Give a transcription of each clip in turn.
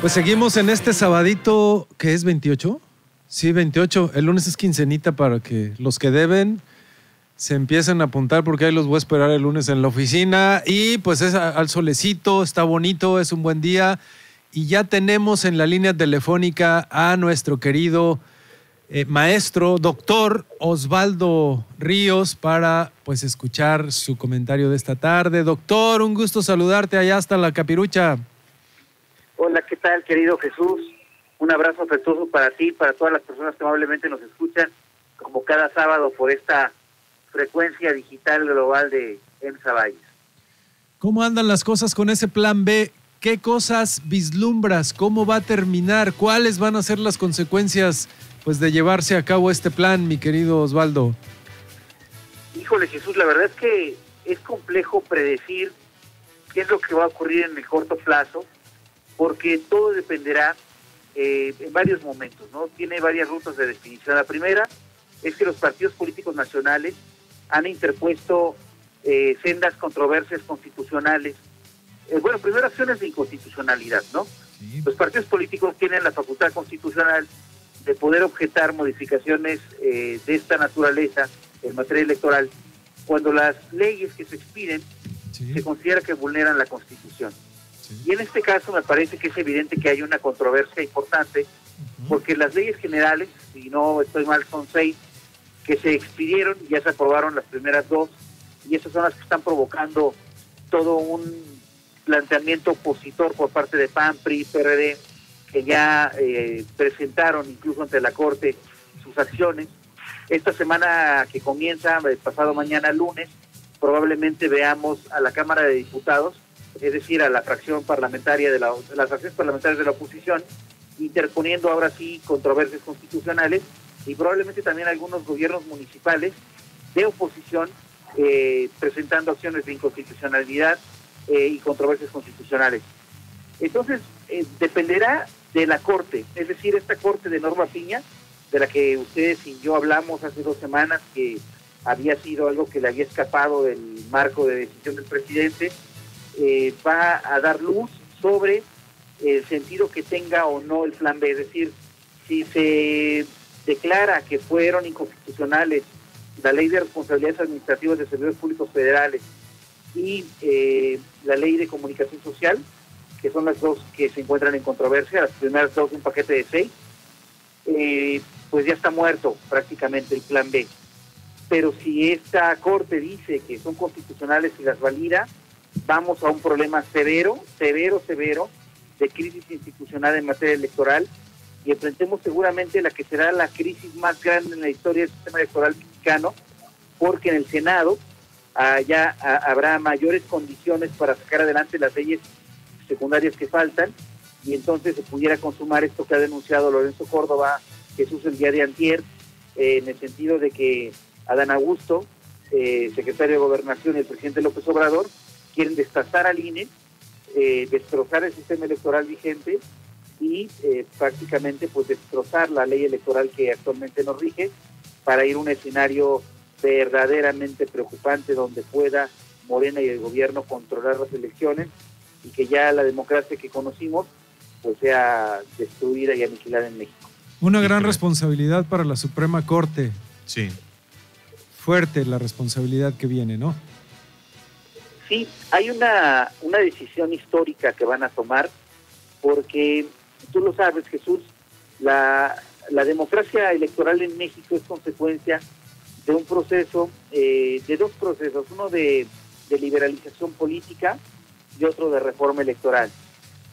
Pues seguimos en este sabadito, ¿qué es? ¿28? Sí, 28. El lunes es quincenita para que los que deben se empiecen a apuntar porque ahí los voy a esperar el lunes en la oficina. Y pues es al solecito, está bonito, es un buen día. Y ya tenemos en la línea telefónica a nuestro querido maestro, doctor Osvaldo Ríos, para pues escuchar su comentario de esta tarde. Doctor, un gusto saludarte allá hasta la Capirucha. Hola, ¿qué tal, querido Jesús? Un abrazo afectuoso para ti, para todas las personas que amablemente nos escuchan, como cada sábado por esta frecuencia digital global de EMSA Valles. ¿Cómo andan las cosas con ese plan B? ¿Qué cosas vislumbras? ¿Cómo va a terminar? ¿Cuáles van a ser las consecuencias pues de llevarse a cabo este plan, mi querido Osvaldo? Híjole, Jesús, la verdad es que es complejo predecir qué es lo que va a ocurrir en el corto plazo, porque todo dependerá en varios momentos, ¿no? Tiene varias rutas de definición. La primera es que los partidos políticos nacionales han interpuesto sendas controversias constitucionales. Primero acciones de inconstitucionalidad, ¿no? Sí. Los partidos políticos tienen la facultad constitucional de poder objetar modificaciones de esta naturaleza en materia electoral cuando las leyes que se expiden se considera que vulneran la Constitución. Y en este caso me parece que es evidente que hay una controversia importante, porque las leyes generales, si no estoy mal, son 6, que se expidieron, ya se aprobaron las primeras 2, y esas son las que están provocando todo un planteamiento opositor por parte de PAN, PRI, PRD, que ya presentaron incluso ante la Corte sus acciones. Esta semana que comienza, el pasado mañana lunes, probablemente veamos a la Cámara de Diputados, es decir, a la fracción parlamentaria las fracciones parlamentarias de la oposición, interponiendo ahora sí controversias constitucionales, y probablemente también algunos gobiernos municipales de oposición presentando acciones de inconstitucionalidad y controversias constitucionales. Entonces, dependerá de la Corte, es decir, esta Corte de Norma Piña, de la que ustedes y yo hablamos hace 2 semanas, que había sido algo que le había escapado del marco de decisión del presidente, va a dar luz sobre el sentido que tenga o no el plan B. Es decir, si se declara que fueron inconstitucionales la Ley de Responsabilidades Administrativas de Servidores Públicos Federales y la Ley de Comunicación Social, que son las 2 que se encuentran en controversia, las primeras 2 de un paquete de 6, pues ya está muerto prácticamente el plan B. Pero si esta Corte dice que son constitucionales y las valida, vamos a un problema severo de crisis institucional en materia electoral, y enfrentemos seguramente la que será la crisis más grande en la historia del sistema electoral mexicano, porque en el Senado ya habrá mayores condiciones para sacar adelante las leyes secundarias que faltan, y entonces se pudiera consumar esto que ha denunciado Lorenzo Córdoba, Jesús, el día de antier, en el sentido de que Adán Augusto, secretario de Gobernación, y el presidente López Obrador quieren destazar al INE, destrozar el sistema electoral vigente y prácticamente pues destrozar la ley electoral que actualmente nos rige, para ir a un escenario verdaderamente preocupante donde pueda Morena y el gobierno controlar las elecciones y que ya la democracia que conocimos pues sea destruida y aniquilada en México. Una gran responsabilidad para la Suprema Corte. Sí. Fuerte la responsabilidad que viene, ¿no? Sí, hay una decisión histórica que van a tomar, porque tú lo sabes, Jesús, la democracia electoral en México es consecuencia de un proceso, de 2 procesos, uno de liberalización política y otro de reforma electoral.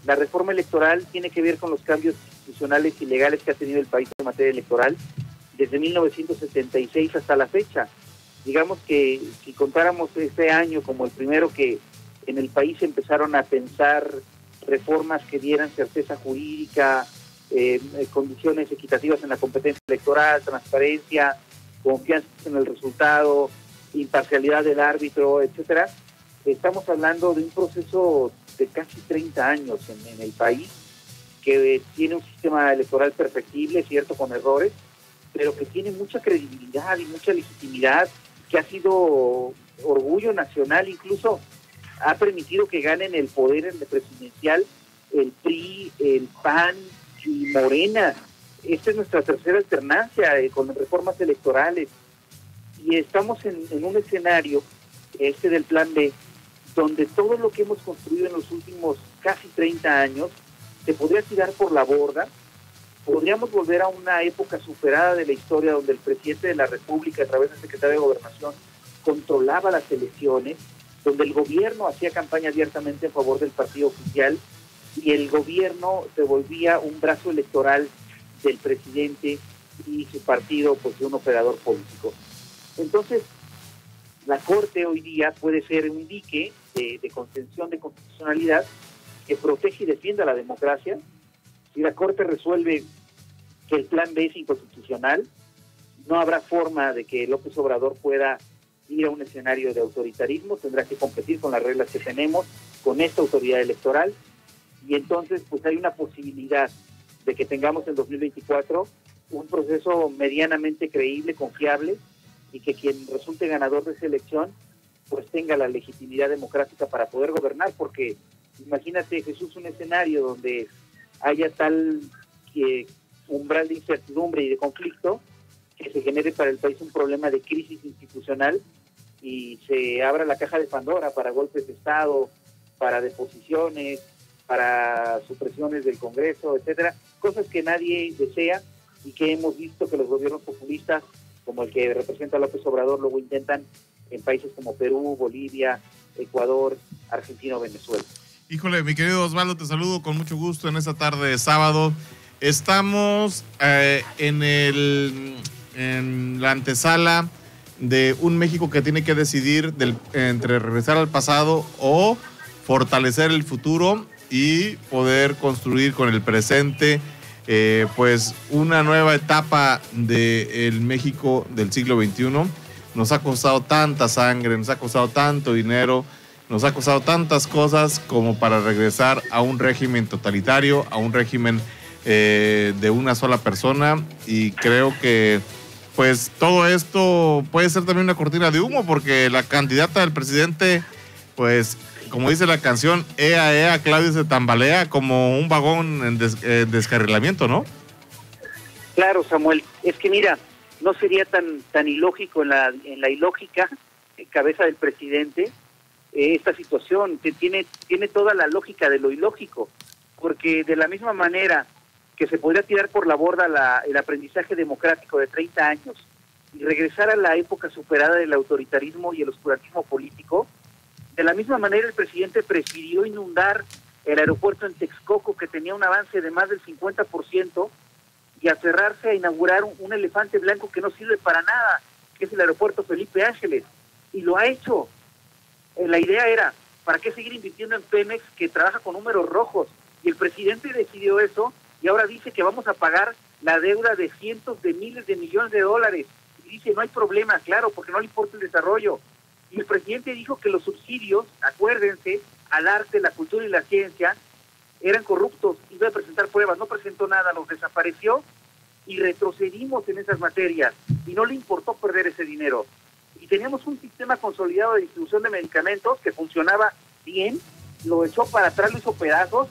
La reforma electoral tiene que ver con los cambios institucionales y legales que ha tenido el país en materia electoral desde 1976 hasta la fecha. Digamos que si contáramos este año como el primero que en el país empezaron a pensar reformas que dieran certeza jurídica, condiciones equitativas en la competencia electoral, transparencia, confianza en el resultado, imparcialidad del árbitro, etcétera, estamos hablando de un proceso de casi 30 años en el país, que tiene un sistema electoral perfectible, cierto, con errores, pero que tiene mucha credibilidad y mucha legitimidad, que ha sido orgullo nacional, incluso ha permitido que ganen el poder en el presidencial el PRI, el PAN y Morena. Esta es nuestra tercera alternancia con reformas electorales. Y estamos en un escenario, del Plan B, donde todo lo que hemos construido en los últimos casi 30 años se podría tirar por la borda. Podríamos volver a una época superada de la historia donde el presidente de la República, a través del secretario de Gobernación, controlaba las elecciones, donde el gobierno hacía campaña abiertamente en favor del partido oficial y el gobierno se volvía un brazo electoral del presidente y su partido, pues, de un operador político. Entonces, la Corte hoy día puede ser un dique de contención de constitucionalidad que protege y defienda la democracia. Si la Corte resuelve que el Plan B es inconstitucional, no habrá forma de que López Obrador pueda ir a un escenario de autoritarismo, tendrá que competir con las reglas que tenemos, con esta autoridad electoral, y entonces pues hay una posibilidad de que tengamos en 2024 un proceso medianamente creíble, confiable, y que quien resulte ganador de esa elección pues tenga la legitimidad democrática para poder gobernar, porque imagínate, Jesús, un escenario donde haya tal umbral de incertidumbre y de conflicto que se genere para el país un problema de crisis institucional y se abra la caja de Pandora para golpes de Estado, para deposiciones, para supresiones del Congreso, etcétera, cosas que nadie desea y que hemos visto que los gobiernos populistas, como el que representa a López Obrador, luego intentan en países como Perú, Bolivia, Ecuador, Argentina o Venezuela. Híjole, mi querido Osvaldo, te saludo con mucho gusto en esta tarde de sábado. Estamos en la antesala de un México que tiene que decidir entre regresar al pasado o fortalecer el futuro y poder construir con el presente pues una nueva etapa del México del siglo XXI. Nos ha costado tanta sangre, nos ha costado tanto dinero, nos ha costado tantas cosas como para regresar a un régimen totalitario, a un régimen de una sola persona, y creo que pues todo esto puede ser también una cortina de humo, porque la candidata del presidente, pues como dice la canción, ea, Claudia se tambalea como un vagón en descarrilamiento, ¿no? Claro, Samuel, es que mira, no sería tan ilógico en la ilógica cabeza del presidente esta situación, que tiene toda la lógica de lo ilógico, porque de la misma manera que se podría tirar por la borda el aprendizaje democrático de 30 años y regresar a la época superada del autoritarismo y el oscurantismo político, de la misma manera el presidente prefirió inundar el aeropuerto en Texcoco, que tenía un avance de más del 50%, y aferrarse a inaugurar un elefante blanco que no sirve para nada, que es el aeropuerto Felipe Ángeles, y lo ha hecho. La idea era, ¿para qué seguir invirtiendo en Pemex, que trabaja con números rojos? Y el presidente decidió eso, y ahora dice que vamos a pagar la deuda de cientos de miles de millones de dólares. Y dice, no hay problema, claro, porque no le importa el desarrollo. Y el presidente dijo que los subsidios, acuérdense, al arte, la cultura y la ciencia, eran corruptos. Iba a presentar pruebas, no presentó nada, los desapareció y retrocedimos en esas materias. Y no le importó perder ese dinero. Y teníamos un sistema consolidado de distribución de medicamentos que funcionaba bien, lo echó para atrás, lo hizo pedazos,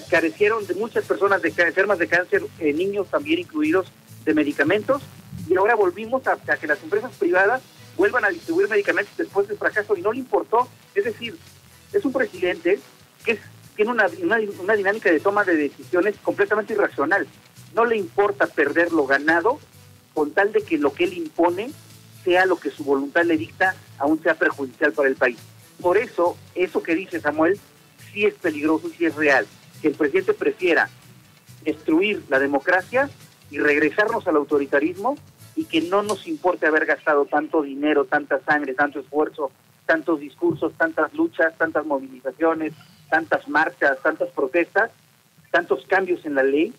carecieron de muchas personas enfermas de cáncer, niños también incluidos, de medicamentos, y ahora volvimos a que las empresas privadas vuelvan a distribuir medicamentos después del fracaso, y no le importó. Es decir, es un presidente que tiene una dinámica de toma de decisiones completamente irracional. No le importa perder lo ganado con tal de que lo que él impone sea lo que su voluntad le dicta, aún sea perjudicial para el país. Por eso que dice Samuel, sí es peligroso y sí es real, que el presidente prefiera destruir la democracia y regresarnos al autoritarismo, y que no nos importe haber gastado tanto dinero, tanta sangre, tanto esfuerzo, tantos discursos, tantas luchas, tantas movilizaciones, tantas marchas, tantas protestas, tantos cambios en la ley,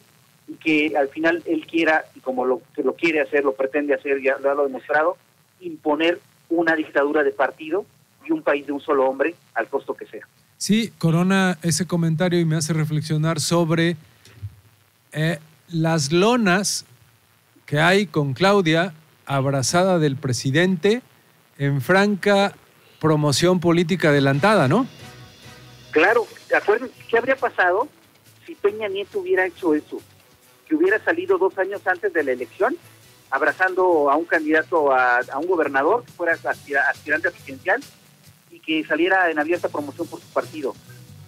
y que al final él quiera, y como lo quiere hacer, lo pretende hacer, ya lo ha demostrado, imponer una dictadura de partido y un país de un solo hombre, al costo que sea. Sí, corona ese comentario y me hace reflexionar sobre las lonas que hay con Claudia abrazada del presidente en franca promoción política adelantada, ¿no? Claro, ¿de acuerdo? ¿Qué habría pasado si Peña Nieto hubiera hecho eso, que hubiera salido 2 años antes de la elección, abrazando a un candidato, a un gobernador que fuera aspirante a presidencial y que saliera en abierta promoción por su partido.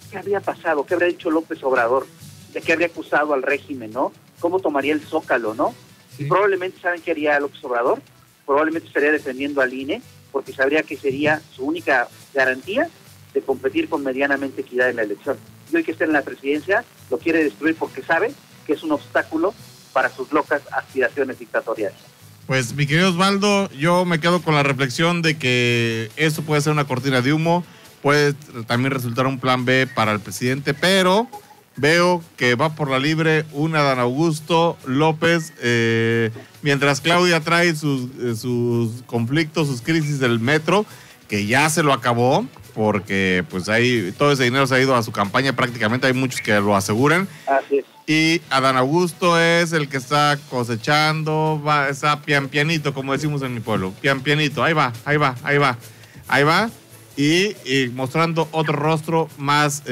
¿Qué habría pasado? ¿Qué habría dicho López Obrador? ¿De qué habría acusado al régimen, no? ¿Cómo tomaría el Zócalo, no? Sí. Y probablemente, ¿saben qué haría López Obrador? Probablemente estaría defendiendo al INE, porque sabría que sería su única garantía de competir con medianamente equidad en la elección. Y hoy que está en la presidencia, lo quiere destruir porque sabe que es un obstáculo para sus locas aspiraciones dictatoriales. Pues, mi querido Osvaldo, yo me quedo con la reflexión de que eso puede ser una cortina de humo, puede también resultar un plan B para el presidente, pero veo que va por la libre un Adán Augusto López, mientras Claudia trae sus conflictos, sus crisis del metro, que ya se lo acabó, porque pues ahí todo ese dinero se ha ido a su campaña prácticamente, hay muchos que lo aseguran. Así es. Y Adán Augusto es el que está cosechando, está pianito, como decimos en mi pueblo, pianito, ahí va, y mostrando otro rostro más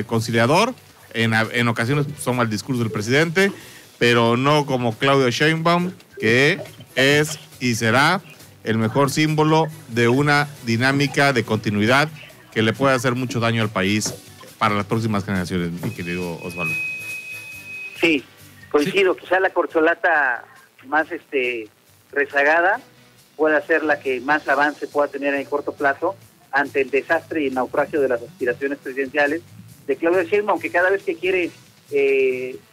conciliador. En ocasiones toma el discurso del presidente, pero no como Claudio Sheinbaum, que es y será el mejor símbolo de una dinámica de continuidad que le puede hacer mucho daño al país para las próximas generaciones, mi querido Osvaldo. Sí, coincido, quizá la corcholata más rezagada pueda ser la que más avance pueda tener en el corto plazo ante el desastre y el naufragio de las aspiraciones presidenciales de Claudia Sheinbaum, aunque cada vez que quiere,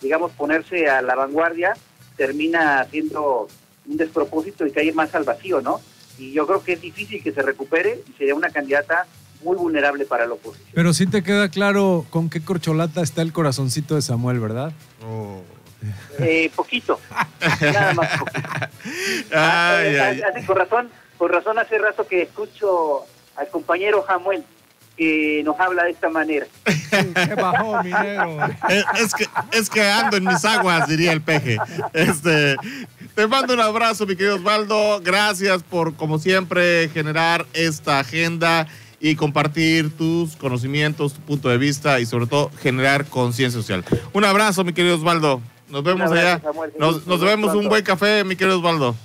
digamos, ponerse a la vanguardia, termina haciendo un despropósito y cae más al vacío, ¿no? Y yo creo que es difícil que se recupere y sería una candidata muy vulnerable para la oposición. Pero sí te queda claro con qué corcholata está el corazoncito de Samuel, ¿verdad? Oh. Poquito, nada más poquito. Con razón hace rato que escucho al compañero Samuel que nos habla de esta manera. ¿Qué bajó, minero? Es que ando en mis aguas, diría el peje. Te mando un abrazo, mi querido Osvaldo. Gracias por, como siempre, generar esta agenda y compartir tus conocimientos, tu punto de vista y sobre todo generar conciencia social. Un abrazo, mi querido Osvaldo. Nos vemos allá. Samuel, nos vemos un buen café, mi querido Osvaldo.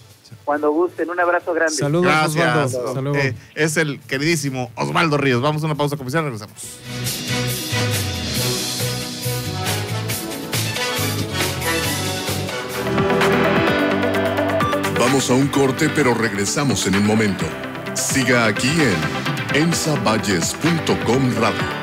Cuando gusten, un abrazo grande. Saludos, gracias, Osvaldo. Es el queridísimo Osvaldo Ríos. Vamos a una pausa comercial, regresamos. Vamos a un corte, pero regresamos en un momento. Siga aquí en ensavalles.com Radio.